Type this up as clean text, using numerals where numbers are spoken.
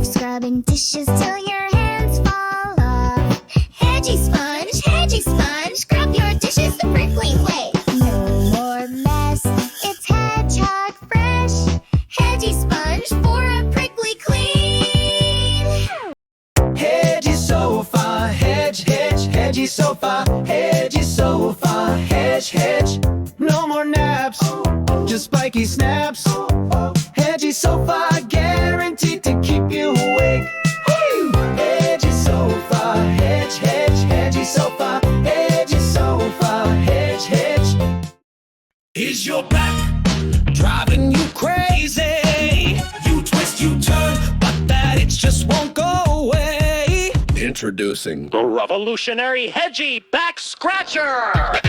scrubbing dishes till your hands fall off. Hedgie Sponge, scrub your dishes the prickly way. No more mess, it's Hedgehog fresh. Hedgie Sponge for a prickly clean. Hedgie Sofa, Hedgie Sofa, Hedgie Sofa, Hedge. No more naps, just spiky snaps. Hedgie Sofa, guaranteed to keep you awake. Hedgie Sofa, Hedgie Sofa, Hedgie Sofa, Hedge. Is your back driving you crazy? You twist, you turn, but that itch just won't go away. Introducing the revolutionary Hedgie Back Scratcher!